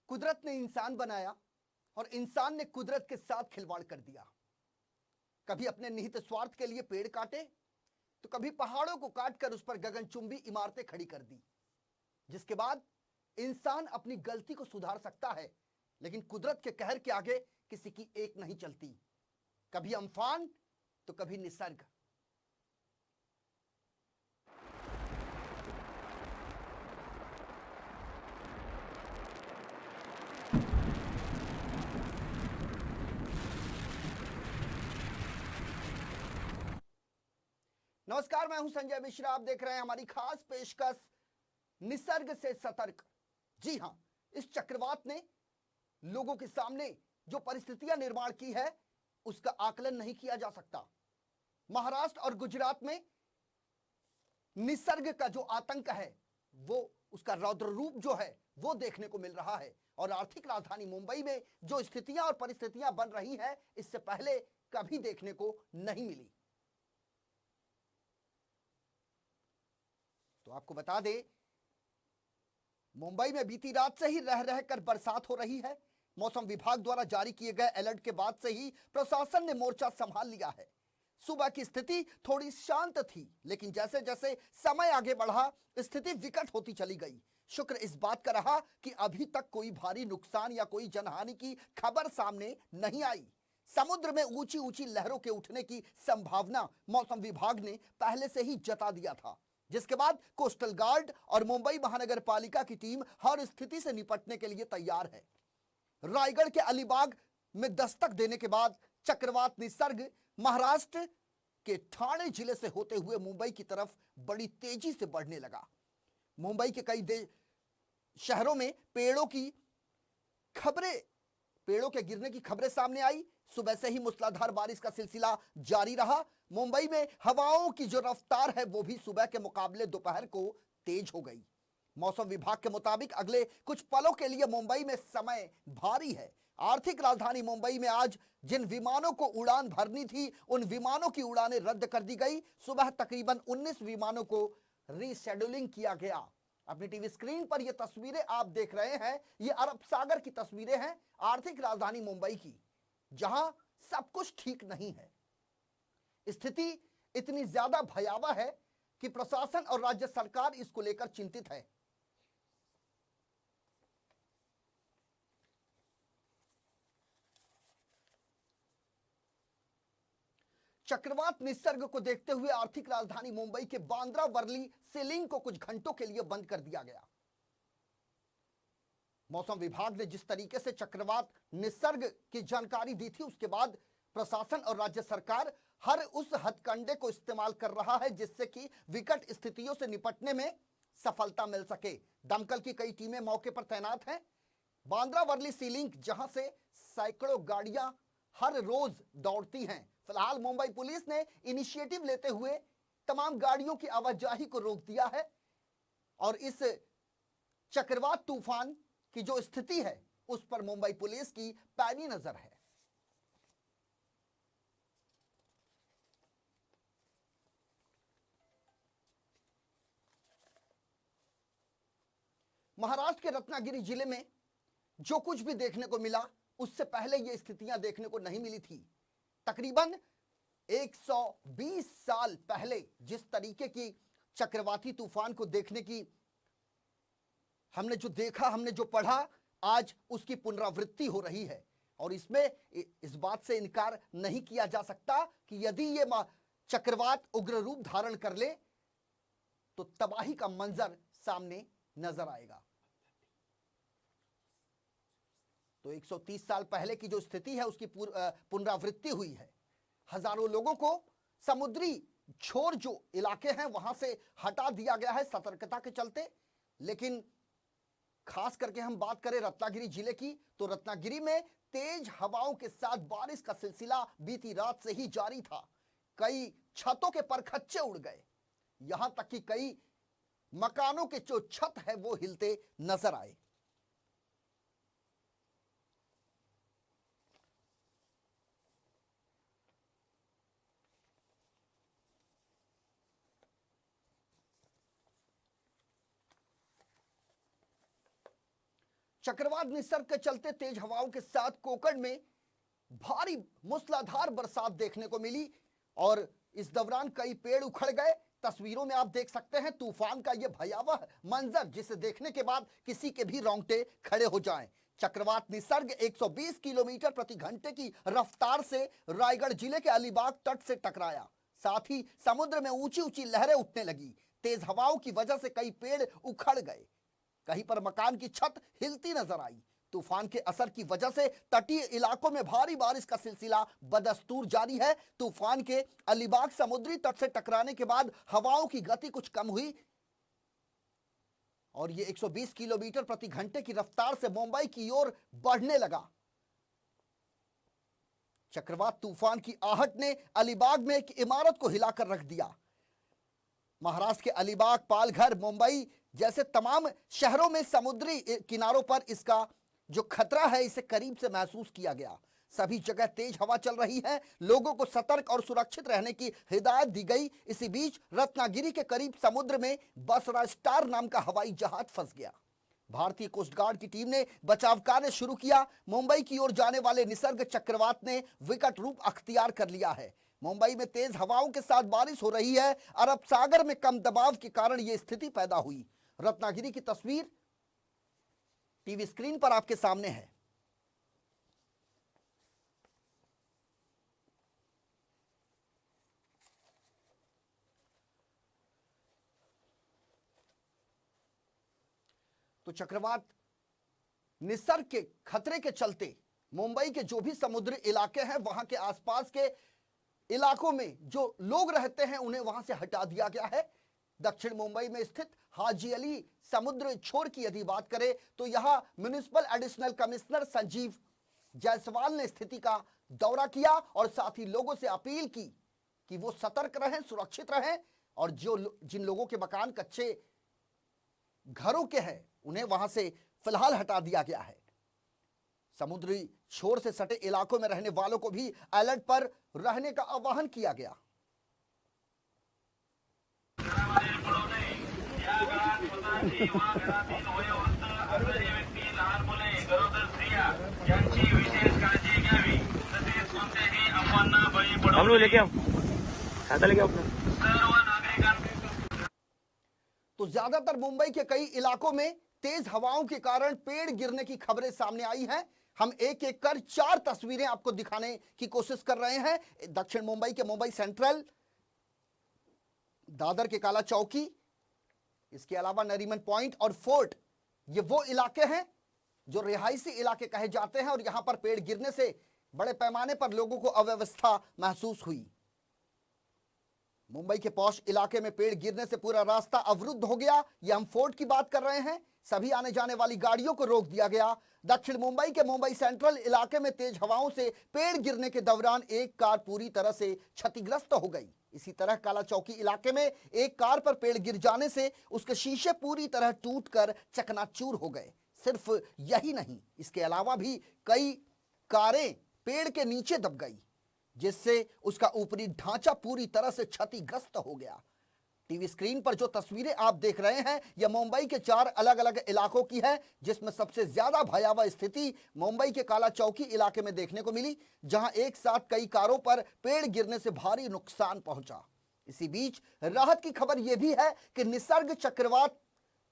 कुदरत ने इंसान बनाया और इंसान ने कुदरत के साथ खिलवाड़ कर दिया। कभी अपने निहित स्वार्थ के लिए पेड़ काटे तो कभी पहाड़ों को काटकर उस पर गगनचुंबी इमारतें खड़ी कर दी, जिसके बाद इंसान अपनी गलती को सुधार सकता है, लेकिन कुदरत के कहर के आगे किसी की एक नहीं चलती। कभी अम्फान तो कभी निसर्ग। नमस्कार, मैं हूं संजय मिश्रा। आप देख रहे हैं हमारी खास पेशकश निसर्ग से सतर्क। जी हां, इस चक्रवात ने लोगों के सामने जो परिस्थितियां निर्माण की है उसका आकलन नहीं किया जा सकता। महाराष्ट्र और गुजरात में निसर्ग का जो आतंक है वो उसका रौद्र रूप जो है वो देखने को मिल रहा है, और आर्थिक राजधानी मुंबई में जो स्थितियां और परिस्थितियां बन रही हैं इससे पहले कभी देखने को नहीं मिली। तो आपको बता दें, मुंबई में बीती रात से ही रह रहकर बरसात हो रही है। मौसम विभाग द्वारा जारी किए गए अलर्ट के बाद से ही प्रशासन ने मोर्चा संभाल लिया है। सुबह की स्थिति थोड़ी शांत थी, लेकिन जैसे जैसे समय आगे बढ़ा स्थिति विकट होती चली गई। शुक्र इस बात का रहा कि अभी तक कोई भारी नुकसान या कोई जनहानि की खबर सामने नहीं आई। समुद्र में ऊंची ऊंची लहरों के उठने की संभावना मौसम विभाग ने पहले से ही जता दिया था, जिसके बाद कोस्टल गार्ड और मुंबई महानगर पालिका की टीम हर स्थिति से निपटने के लिए तैयार है। रायगढ़ के अलीबाग में दस्तक देने के बाद चक्रवात निसर्ग महाराष्ट्र के ठाणे जिले से होते हुए मुंबई की तरफ बड़ी तेजी से बढ़ने लगा। मुंबई के कई शहरों में पेड़ों के गिरने की खबरें सामने आई। सुबह से ही मूसलाधार बारिश का सिलसिला जारी रहा। मुंबई में हवाओं की जो रफ्तार है वो भी सुबह के मुकाबले दोपहर को तेज हो गई। मौसम विभाग के मुताबिक अगले कुछ पलों के लिए मुंबई में समय भारी है। आर्थिक राजधानी मुंबई में आज जिन विमानों को उड़ान भरनी थी उन विमानों की उड़ानें रद्द कर दी गई। सुबह तकरीबन 19 विमानों को रीशेड्यूलिंग किया गया। अपनी टीवी स्क्रीन पर ये तस्वीरें आप देख रहे हैं, ये अरब सागर की तस्वीरें हैं आर्थिक राजधानी मुंबई की, जहां सब कुछ ठीक नहीं है। स्थिति इतनी ज्यादा भयावह है कि प्रशासन और राज्य सरकार इसको लेकर चिंतित है। चक्रवात निसर्ग को देखते हुए आर्थिक राजधानी मुंबई के बांद्रा वर्ली सीलिंग को कुछ घंटों के लिए बंद कर दिया गया। मौसम विभाग ने जिस तरीके से चक्रवात निसर्ग की जानकारी दी थी उसके बाद प्रशासन और राज्य सरकार हर उस हथकंडे को इस्तेमाल कर रहा है जिससे कि विकट स्थितियों से निपटने में सफलता मिल सके। दमकल की कई टीमें मौके पर तैनात हैं। बांद्रा वर्ली सीलिंग जहां से सैकड़ों गाड़ियां हर रोज दौड़ती हैं। फिलहाल मुंबई पुलिस ने इनिशिएटिव लेते हुए तमाम गाड़ियों की आवाजाही को रोक दिया है और इस चक्रवात तूफान की जो स्थिति है उस पर मुंबई पुलिस की पैनी नजर है। महाराष्ट्र के रत्नागिरी जिले में जो कुछ भी देखने को मिला उससे पहले ये स्थितियां देखने को नहीं मिली थी। तकरीबन 120 साल पहले जिस तरीके की चक्रवाती तूफान को देखने की हमने जो देखा, हमने जो पढ़ा, आज उसकी पुनरावृत्ति हो रही है। और इसमें इस बात से इनकार नहीं किया जा सकता कि यदि ये चक्रवात उग्र रूप धारण कर ले तो तबाही का मंजर सामने नजर आएगा। तो 130 साल पहले की जो स्थिति है उसकी पुनरावृत्ति हुई है। हजारों लोगों को समुद्री छोर जो इलाके हैं वहां से हटा दिया गया है सतर्कता के चलते। लेकिन खास करके हम बात करें रत्नागिरी जिले की, तो रत्नागिरी में तेज हवाओं के साथ बारिश का सिलसिला बीती रात से ही जारी था। कई छतों के परखच्चे उड़ गए, यहां तक कि कई मकानों के जो छत है वो हिलते नजर आए। चक्रवात निसर्ग के चलते तेज हवाओं के साथ कोकण में भारी मूसलाधार बरसात देखने को मिली और इस दौरान कई पेड़ उखड़ गए। तस्वीरों में आप देख सकते हैं तूफान का यह भयावह मंजर जिसे देखने के बाद किसी के भी रोंगटे खड़े हो जाएं। चक्रवात निसर्ग 120 किलोमीटर प्रति घंटे की रफ्तार से रायगढ़ जिले के अलीबाग तट से टकराया। साथ ही समुद्र में ऊंची ऊंची लहरें उठने लगी। तेज हवाओं की वजह से कई पेड़ उखड़ गए, कहीं पर मकान की छत हिलती नजर आई। तूफान के असर की वजह से तटीय इलाकों में भारी बारिश का सिलसिला बदस्तूर जारी है। तूफान के अलीबाग समुद्री तट से टकराने के बाद हवाओं की गति कुछ कम हुई और ये 120 किलोमीटर प्रति घंटे की रफ्तार से मुंबई की ओर बढ़ने लगा। चक्रवात तूफान की आहट ने अलीबाग में एक इमारत को हिलाकर रख दिया। महाराष्ट्र के अलीबाग, पालघर, मुंबई जैसे तमाम शहरों में समुद्री किनारों पर इसका जो खतरा है इसे करीब से महसूस किया गया। सभी जगह तेज हवा चल रही है, लोगों को सतर्क और सुरक्षित रहने की हिदायत दी गई। इसी बीच रत्नागिरी के करीब समुद्र में बसरा स्टार नाम का हवाई जहाज फंस गया। भारतीय कोस्ट गार्ड की टीम ने बचाव कार्य शुरू किया। मुंबई की ओर जाने वाले निसर्ग चक्रवात ने विकट रूप अख्तियार कर लिया है। मुंबई में तेज हवाओं के साथ बारिश हो रही है। अरब सागर में कम दबाव के कारण यह स्थिति पैदा हुई। रत्नागिरी की तस्वीर टीवी स्क्रीन पर आपके सामने है। तो चक्रवात निसर्ग के खतरे के चलते मुंबई के जो भी समुद्री इलाके हैं वहां के आसपास के इलाकों में जो लोग रहते हैं उन्हें वहां से हटा दिया गया है। दक्षिण मुंबई में स्थित हाजी अली समुद्र छोर की यदि बात करें तो यहां municipal additional commissioner Sanjeev Jaiswal ने स्थिति का दौरा किया और साथ ही लोगों से अपील की कि वो सतर्क रहें, सुरक्षित रहें और जिन लोगों के मकान कच्चे घरों के हैं उन्हें वहां से फिलहाल हटा दिया गया है। समुद्री छोर से सटे इलाकों में रहने वालों को भी अलर्ट पर रहने का आह्वान किया गया। हम लोग लेके आओ, खाता लेके आओ। तो ज्यादातर मुंबई के कई इलाकों में तेज हवाओं के कारण पेड़ गिरने की खबरें सामने आई हैं। हम एक एक कर 4 तस्वीरें आपको दिखाने की कोशिश कर रहे हैं। दक्षिण मुंबई के मुंबई सेंट्रल, दादर के काला चौकी, इसके अलावा नरीमन पॉइंट और फोर्ट, ये वो इलाके हैं जो रिहायशी इलाके कहे जाते हैं और यहां पर पेड़ गिरने से बड़े पैमाने पर लोगों को अव्यवस्था महसूस हुई। मुंबई के पौष इलाके में पेड़ गिरने से पूरा रास्ता अवरुद्ध हो गया। यह हम फोर्ट की बात कर रहे हैं। सभी आने जाने वाली गाड़ियों को रोक दिया गया। दक्षिण मुंबई के मुंबई सेंट्रल इलाके में तेज हवाओं से पेड़ गिरने के दौरान एक कार पूरी तरह से क्षतिग्रस्त हो गई। इसी तरह काला चौकी इलाके में एक कार पर पेड़ गिर जाने से उसके शीशे पूरी तरह टूटकर चकनाचूर हो गए। सिर्फ यही नहीं, इसके अलावा भी कई कारें पेड़ के नीचे दब गई जिससे उसका ऊपरी ढांचा पूरी तरह से क्षतिग्रस्त हो गया। टीवी स्क्रीन पर जो तस्वीरें आप देख रहे हैं यह मुंबई के 4 अलग अलग इलाकों की है, जिसमें सबसे ज्यादा भयावह स्थिति मुंबई के काला चौकी इलाके में देखने को मिली, जहां एक साथ कई कारों पर पेड़ गिरने से भारी नुकसान पहुंचा। इसी बीच राहत की खबर यह भी है कि निसर्ग चक्रवात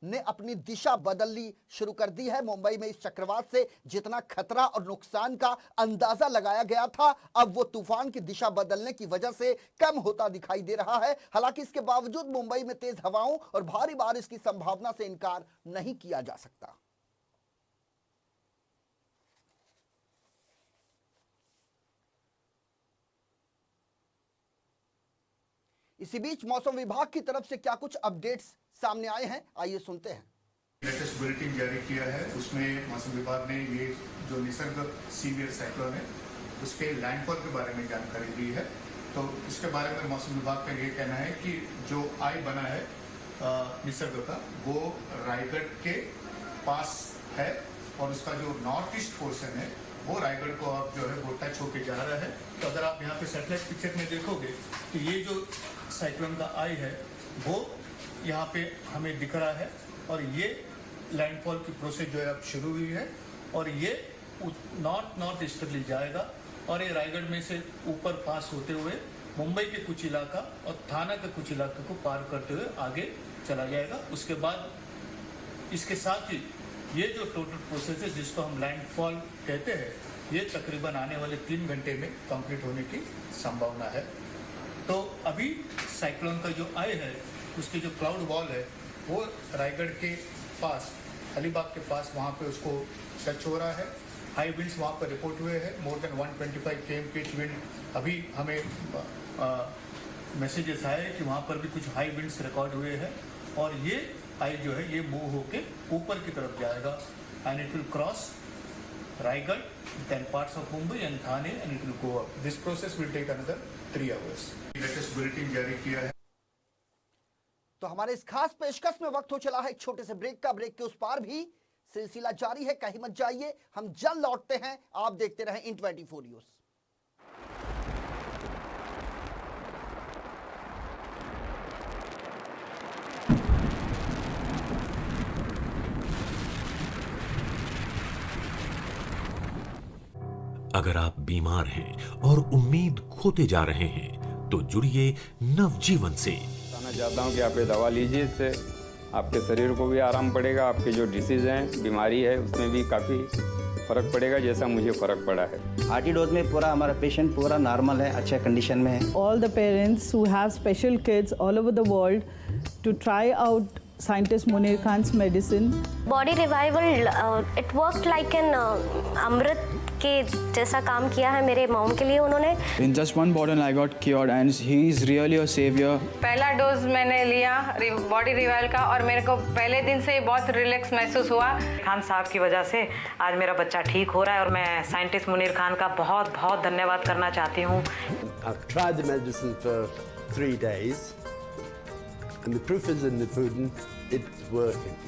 ने अपनी दिशा बदलनी शुरू कर दी है। मुंबई में इस चक्रवात से जितना खतरा और नुकसान का अंदाजा लगाया गया था, अब वो तूफान की दिशा बदलने की वजह से कम होता दिखाई दे रहा है। हालांकि इसके बावजूद मुंबई में तेज हवाओं और भारी बारिश की संभावना से इनकार नहीं किया जा सकता। इसी बीच मौसम विभाग की तरफ से क्या कुछ अपडेट्स सामने आए हैं, आइए सुनते हैं। लेटेस्ट बुलेटिन जारी किया है, उसमें मौसम विभाग ने ये जो निसर्ग सीवियर साइक्लोन है उसके लैंडफॉल के बारे में जानकारी दी है। तो इसके बारे में मौसम विभाग का ये कहना है कि जो आई बना है निसर्ग का वो रायगढ़ के पास है और उसका जो नॉर्थ ईस्ट पोर्शन है वो रायगढ़ को अब जो है वो टच होके जा रहा है। तो अगर आप यहाँ पे सैटेलाइट पिक्चर में देखोगे तो ये जो साइक्लोन का आई है वो यहाँ पे हमें दिख रहा है और ये लैंडफॉल की प्रोसेस जो है अब शुरू हुई है और ये नॉर्थ ईस्ट तक ले जाएगा और ये रायगढ़ में से ऊपर पास होते हुए मुंबई के कुछ इलाका और थाना के कुछ इलाके को पार करते हुए आगे चला जाएगा। उसके बाद इसके साथ ही ये जो टोटल प्रोसेस है जिसको हम लैंडफॉल कहते हैं, ये तकरीबन आने वाले 3 घंटे में कंप्लीट होने की संभावना है। तो अभी साइक्लोन का जो आय है उसकी जो क्लाउड वॉल है वो रायगढ़ के पास अलीबाग के पास वहाँ पे उसको टच हो रहा है। हाई विंड्स वहाँ पर रिपोर्ट हुए हैं, more than 125 km pitch wind. अभी हमें मैसेजेस आए कि वहाँ पर भी कुछ हाई विंड्स रिकॉर्ड हुए हैं और ये आई जो है ये मूव होके ऊपर की तरफ जाएगा and it will cross Raigad, then parts of Mumbai and Thane and it will go up. This process will take another 3 hours। Latest bulletin जारी किया है। तो हमारे इस खास पेशकश में वक्त हो चला है एक छोटे से ब्रेक का। ब्रेक के उस पार भी सिलसिला जारी है, कहीं मत जाइए, हम जल्द लौटते हैं। आप देखते रहें इन 24 न्यूज। अगर आप बीमार हैं और उम्मीद खोते जा रहे हैं तो जुड़िए नवजीवन से। बताना चाहता हूँ कि आप ये दवा लीजिए, इससे आपके शरीर को भी आराम पड़ेगा, आपके जो डिसीज हैं, बीमारी है, उसमें भी काफ़ी फ़र्क पड़ेगा, जैसा मुझे फ़र्क पड़ा है। आर्टिडोज में पूरा हमारा पेशेंट पूरा नॉर्मल है, अच्छे कंडीशन में है। All the parents who have special kids all over the world to try out scientist Munir Khan's medicine. Body revival it work like an अमृत के जैसा काम किया है मेरे मॉम के लिए उन्होंने। In just one bottle I got cured and he is really a savior. पहला डोज मैंने लिया बॉडी रिवाइवल का और मेरे को पहले दिन से बहुत रिलैक्स महसूस हुआ। खान साहब की वजह से आज मेरा बच्चा ठीक हो रहा है और मैं साइंटिस्ट मुनीर खान का बहुत बहुत धन्यवाद करना चाहती हूँ। I've tried the medicine for 3 days and the proof is in the pudding, it's working.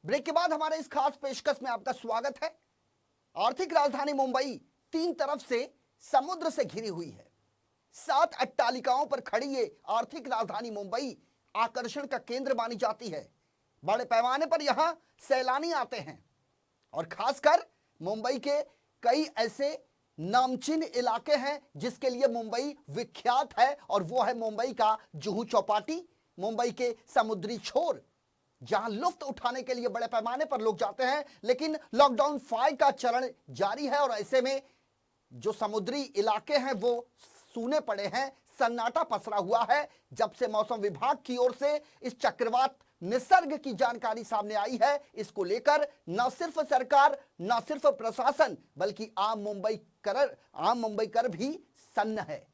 Break के बाद हमारे इस खास पेशकश में आपका स्वागत है। आर्थिक राजधानी मुंबई 3 तरफ से समुद्र से घिरी हुई है। 7 अट्टालिकाओं पर खड़ी ये आर्थिक राजधानी मुंबई आकर्षण का केंद्र मानी जाती है। बड़े पैमाने पर यहां सैलानी आते हैं और खासकर मुंबई के कई ऐसे नामचीन इलाके हैं जिसके लिए मुंबई विख्यात है और वो है मुंबई का जुहू चौपाटी, मुंबई के समुद्री छोर, जहां लुफ्त उठाने के लिए बड़े पैमाने पर लोग जाते हैं। लेकिन लॉकडाउन 5 का चरण जारी है और ऐसे में जो समुद्री इलाके हैं वो सूने पड़े हैं, सन्नाटा पसरा हुआ है। जब से मौसम विभाग की ओर से इस चक्रवात निसर्ग की जानकारी सामने आई है, इसको लेकर न सिर्फ सरकार, न सिर्फ प्रशासन, बल्कि आम मुंबईकर भी सन्न है।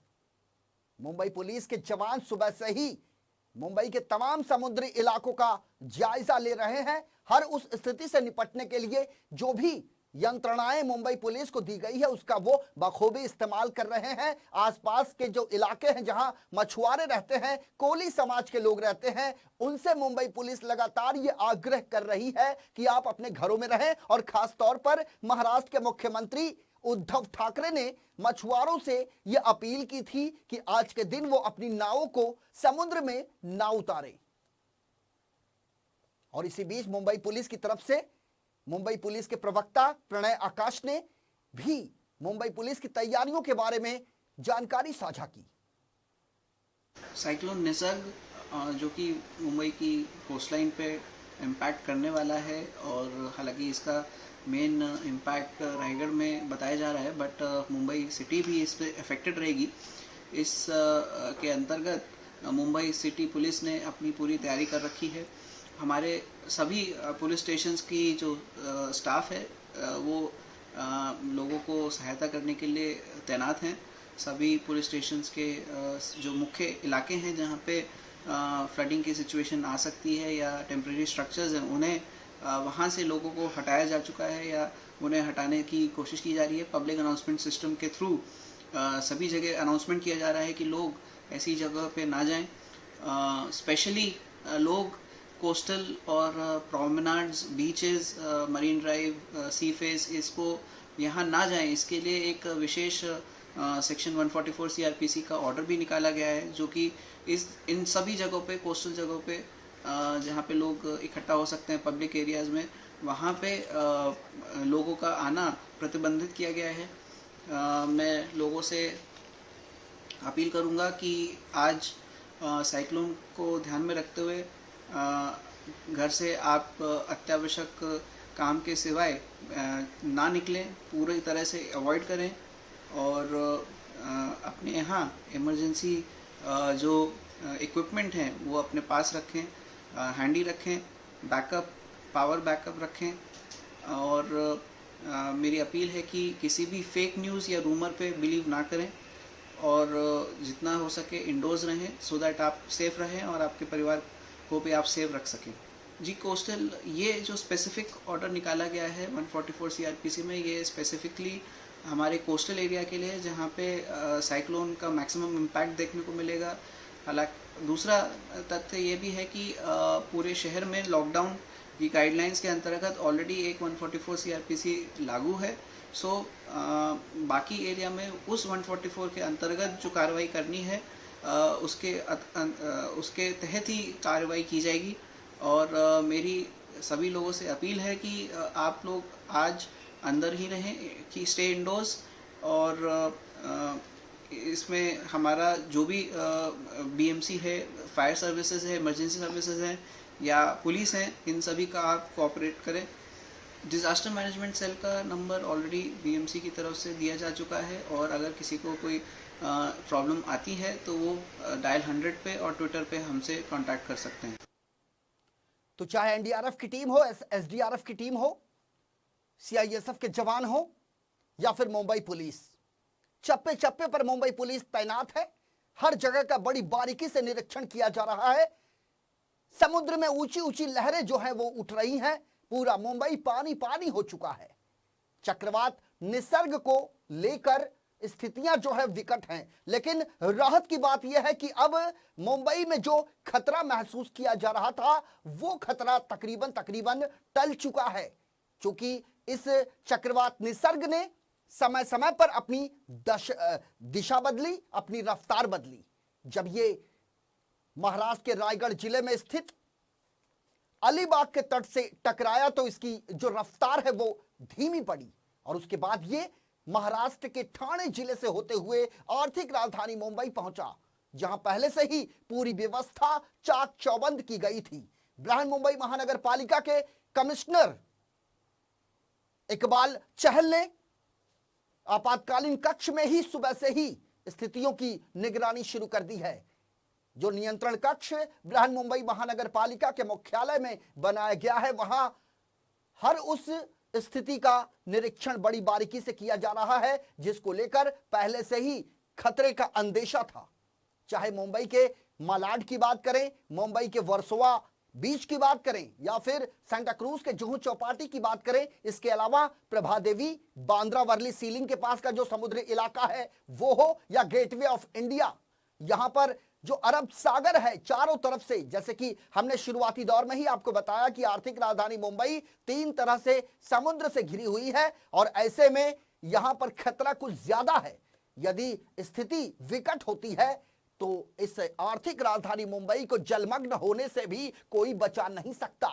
मुंबई पुलिस के जवान सुबह से ही मुंबई के तमाम समुद्री इलाकों का जायजा ले रहे हैं। हर उस स्थिति से निपटने के लिए जो भी यंत्रणाएं मुंबई पुलिस को दी गई है उसका वो बखूबी इस्तेमाल कर रहे हैं। आसपास के जो इलाके हैं जहां मछुआरे रहते हैं, कोली समाज के लोग रहते हैं, उनसे मुंबई पुलिस लगातार ये आग्रह कर रही है कि आप अपने घरों में रहें। और खास तौर पर महाराष्ट्र के मुख्यमंत्री उद्धव ठाकरे ने मछुआरों से यह अपील की थी कि आज के दिन वो अपनी नावों को समुद्र में ना उतारें। और इसी बीच मुंबई पुलिस की तरफ से मुंबई पुलिस के प्रवक्ता प्रणय आकाश ने भी मुंबई पुलिस की तैयारियों के बारे में जानकारी साझा की। साइक्लोन निसर्ग जो कि मुंबई की कोस्टलाइन पे इम्पैक्ट करने वाला है और हालांकि इसका मेन इम्पैक्ट रायगढ़ में बताया जा रहा है, बट मुंबई सिटी भी इस पे अफेक्टेड रहेगी। इस के अंतर्गत मुंबई सिटी पुलिस ने अपनी पूरी तैयारी कर रखी है। हमारे सभी पुलिस स्टेशंस की जो स्टाफ है वो लोगों को सहायता करने के लिए तैनात हैं। सभी पुलिस स्टेशंस के जो मुख्य इलाके हैं जहाँ पे फ्लडिंग की सिचुएशन आ सकती है या टेम्परेरी स्ट्रक्चर्स हैं, उन्हें वहाँ से लोगों को हटाया जा चुका है या उन्हें हटाने की कोशिश की जा रही है। पब्लिक अनाउंसमेंट सिस्टम के थ्रू सभी जगह अनाउंसमेंट किया जा रहा है कि लोग ऐसी जगह पे ना जाएं। स्पेशली लोग कोस्टल और प्रोमेनाड्स, बीचेस, मरीन ड्राइव, सी फेस, इसको यहाँ ना जाएं। इसके लिए एक विशेष सेक्शन 144 CRPC का ऑर्डर भी निकाला गया है, जो कि इन सभी जगहों पे, कोस्टल जगहों पे जहाँ पे लोग इकट्ठा हो सकते हैं पब्लिक एरियाज़ में, वहाँ पे लोगों का आना प्रतिबंधित किया गया है। मैं लोगों से अपील करूँगा कि आज साइक्लोन को ध्यान में रखते हुए घर से आप अत्यावश्यक काम के सिवाय ना निकलें, पूरी तरह से अवॉइड करें और अपने यहाँ इमरजेंसी जो इक्विपमेंट हैं वो अपने पास रखें, हैंडी रखें, बैकअप, पावर बैकअप रखें। और मेरी अपील है कि किसी भी फेक न्यूज़ या रूमर पे बिलीव ना करें और जितना हो सके इंडोर्स रहें, सो दैट आप सेफ़ रहें और आपके परिवार को भी आप सेफ रख सकें। जी, कोस्टल ये जो स्पेसिफिक ऑर्डर निकाला गया है 144 CRPC में, ये स्पेसिफिकली हमारे कोस्टल एरिया के लिए, जहाँ पे साइक्लोन का मैक्सिमम इम्पैक्ट देखने को मिलेगा। हालांकि दूसरा तथ्य ये भी है कि पूरे शहर में लॉकडाउन की गाइडलाइंस के अंतर्गत ऑलरेडी एक 144 CRPC लागू है। सो बाकी एरिया में उस 144 के अंतर्गत जो कार्रवाई करनी है उसके तहत ही कार्रवाई की जाएगी। और मेरी सभी लोगों से अपील है कि आप लोग आज अंदर ही रहें, कि स्टे इंडोर्स। और इसमें हमारा जो भी BMC है, फायर सर्विसेज है, इमरजेंसी सर्विसेज हैं या पुलिस हैं, इन सभी का आप कोऑपरेट करें। डिज़ास्टर मैनेजमेंट सेल का नंबर ऑलरेडी BMC की तरफ से दिया जा चुका है, और अगर किसी को कोई प्रॉब्लम आती है तो वो डायल 100 पे और ट्विटर पे हमसे कांटेक्ट कर सकते हैं। तो चाहे NDRF की टीम हो, SDRF की टीम हो, CISF के जवान हो या फिर मुंबई पुलिस, चप्पे चप्पे पर मुंबई पुलिस तैनात है। हर जगह का बड़ी बारीकी से निरीक्षण किया जा रहा है। समुद्र में ऊंची ऊंची लहरें जो हैं वो उठ रही हैं। पूरा मुंबई पानी पानी हो चुका है। चक्रवात निसर्ग को लेकर स्थितियां जो है विकट हैं, लेकिन राहत की बात यह है कि अब मुंबई में जो खतरा महसूस किया जा रहा था वो खतरा तकरीबन टल चुका है, क्योंकि इस चक्रवात निसर्ग ने समय समय पर अपनी दिशा बदली, अपनी रफ्तार बदली। जब ये महाराष्ट्र के रायगढ़ जिले में स्थित अलीबाग के तट से टकराया तो इसकी जो रफ्तार है वो धीमी पड़ी, और उसके बाद ये महाराष्ट्र के ठाणे जिले से होते हुए आर्थिक राजधानी मुंबई पहुंचा, जहां पहले से ही पूरी व्यवस्था चाक चौबंद की गई थी। बृहन मुंबई महानगर पालिका के कमिश्नर इकबाल चहल ने आपातकालीन कक्ष में ही सुबह से ही स्थितियों की निगरानी शुरू कर दी है। जो नियंत्रण कक्ष बृहन मुंबई महानगर पालिका के मुख्यालय में बनाया गया है, वहां हर उस स्थिति का निरीक्षण बड़ी बारीकी से किया जा रहा है, जिसको लेकर पहले से ही खतरे का अंदेशा था। चाहे मुंबई के मालाड की बात करें, मुंबई के वर्सोवा बीच की बात करें, या फिर सांता क्रूज के जुहू चौपाटी की बात करें, इसके अलावा प्रभा देवी, बांद्रा वर्ली सीलिंग के पास का जो समुद्री इलाका है वो हो, या गेटवे ऑफ इंडिया, यहां पर जो अरब सागर है चारों तरफ से, जैसे कि हमने शुरुआती दौर में ही आपको बताया कि आर्थिक राजधानी मुंबई 3 तरह से समुद्र से घिरी हुई है, और ऐसे में यहां पर खतरा कुछ ज्यादा है। यदि स्थिति विकट होती है तो इस आर्थिक राजधानी मुंबई को जलमग्न होने से भी कोई बचा नहीं सकता।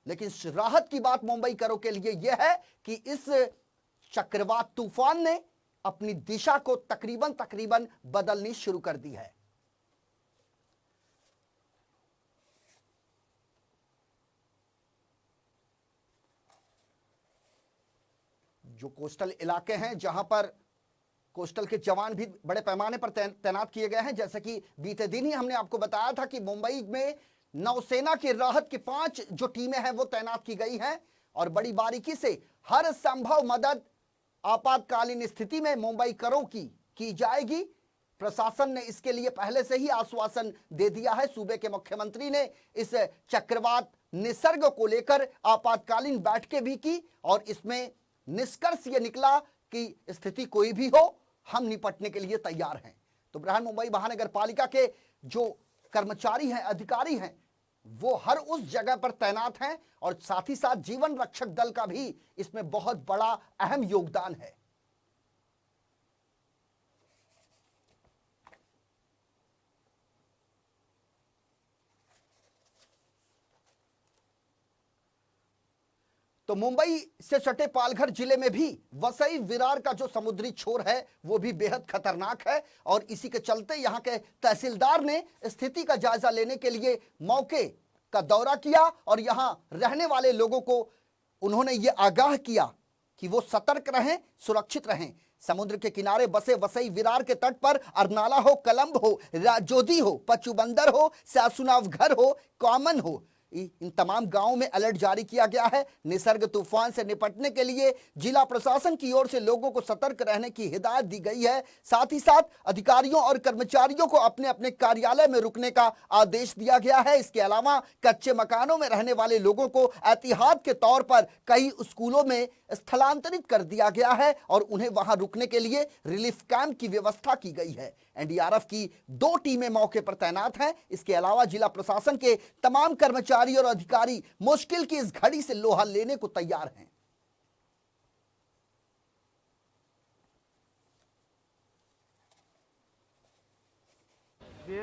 लेकिन राहत की बात मुंबई करों के लिए यह है कि इस चक्रवात तूफान ने अपनी दिशा को तकरीबन बदलनी शुरू कर दी है। जो कोस्टल इलाके हैं, जहां पर कोस्टल के जवान भी बड़े पैमाने पर तैनात किए गए हैं, जैसे कि बीते दिन ही हमने आपको बताया था कि मुंबई में नौसेना की राहत की 5 जो टीमें हैं वो तैनात की गई हैं, और बड़ी बारीकी से हर संभव मदद आपातकालीन स्थिति में मुंबई करों की जाएगी। प्रशासन ने इसके लिए पहले से ही आश्वासन दे दिया है। सूबे के मुख्यमंत्री ने इस चक्रवात निसर्ग को लेकर आपातकालीन बैठकें भी की, और इसमें निष्कर्ष ये निकला कि स्थिति कोई भी हो, हम निपटने के लिए तैयार हैं। तो बृहन्मुंबई महानगर पालिका के जो कर्मचारी हैं, अधिकारी हैं, वो हर उस जगह पर तैनात हैं और साथ ही साथ जीवन रक्षक दल का भी इसमें बहुत बड़ा अहम योगदान है। तो मुंबई से सटे पालघर जिले में भी वसई विरार का जो समुद्री छोर है वो भी बेहद खतरनाक है और इसी के चलते यहां के तहसीलदार ने स्थिति का जायजा लेने के लिए मौके का दौरा किया और यहां रहने वाले लोगों को उन्होंने ये आगाह किया कि वो सतर्क रहें, सुरक्षित रहें। समुद्र के किनारे बसे वसई विरार के तट पर अरनाला हो, कलंब हो, राजोदी हो, पचुबंदर हो, सासुनाव घर हो, कॉमन हो, इन तमाम गांवों में अलर्ट जारी किया गया है। निसर्ग तूफान से निपटने के लिए जिला प्रशासन की ओर से लोगों को सतर्क रहने की हिदायत दी गई है। साथ ही साथ अधिकारियों और कर्मचारियों को अपने अपने कार्यालय में रुकने का आदेश दिया गया है। इसके अलावा कच्चे मकानों में रहने वाले लोगों को एहतियात के तौर पर कई स्कूलों में स्थलांतरित कर दिया गया है और उन्हें वहां रुकने के लिए रिलीफ कैंप की व्यवस्था की गई है। एनडीआरएफ की 2 टीमें मौके पर तैनात हैं। इसके अलावा जिला प्रशासन के तमाम कर्मचारी और अधिकारी मुश्किल की इस घड़ी से लोहा लेने को तैयार हैं। ये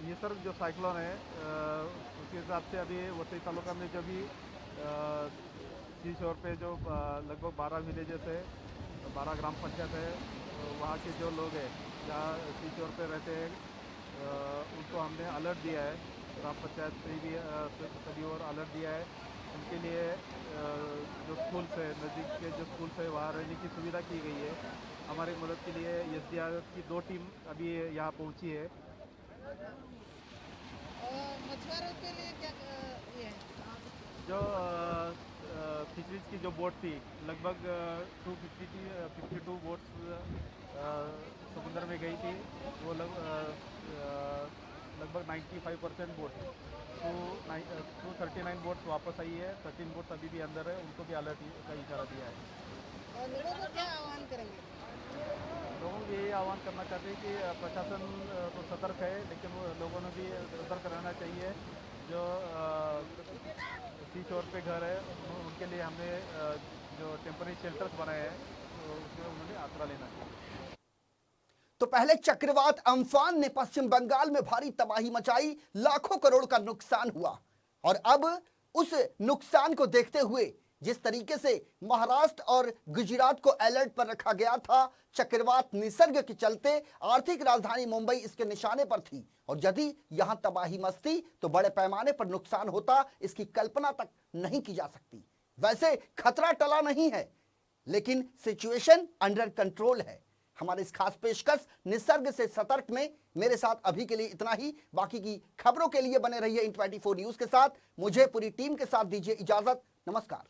निसर्ग जो साइक्लोन है उसके हिसाब से अभी वसई तालुका में जो भी सी शोर पे जो लगभग 12 विलेजेस है, 12 ग्राम पंचायत है, वहाँ के जो लोग हैं जहाँ सी शोर पे रहते हैं उनको हमने अलर्ट दिया है। ग्राम पंचायत से भी सभी और अलर्ट दिया है। उनके लिए जो स्कूल्स है, नज़दीक के जो स्कूल्स है वहाँ रहने की सुविधा की गई है। हमारी मदद के लिए एसडीआरएफ की 2 टीम अभी यहाँ पहुँची है। मछुआरों के लिए क्या ये है? जो फिशरीज की जो बोट थी लगभग 252 बोट्स समुद्र में गई थी। वो लगभग 95% बोट 239 बोट्स वापस आई है। 13 बोट्स अभी भी अंदर है, उनको भी अलर्ट का इशारा दिया है। और लोगों को क्या आह्वान करेंगे? लोगों को यही आह्वान करना चाहते हैं कि प्रशासन तो सतर्क है, लेकिन वो लोगों ने भी सतर्क रहना चाहिए। जो सी शोर पे घर है उनके लिए हमने जो टेम्पररी शेल्टर्स बनाए हैं तो उसमें उन्होंने आसरा लेना चाहिए। तो पहले चक्रवात अम्फान ने पश्चिम बंगाल में भारी तबाही मचाई, लाखों करोड़ का नुकसान हुआ और अब उस नुकसान को देखते हुए जिस तरीके से महाराष्ट्र और गुजरात को अलर्ट पर रखा गया था, चक्रवात निसर्ग के चलते आर्थिक राजधानी मुंबई इसके निशाने पर थी और यदि यहां तबाही मचती तो बड़े पैमाने पर नुकसान होता, इसकी कल्पना तक नहीं की जा सकती। वैसे खतरा टला नहीं है, लेकिन सिचुएशन अंडर कंट्रोल है। हमारे इस खास पेशकश निसर्ग से सतर्क में मेरे साथ अभी के लिए इतना ही। बाकी की खबरों के लिए बने रहिए इन 24 न्यूज के साथ। मुझे पूरी टीम के साथ दीजिए इजाजत। नमस्कार।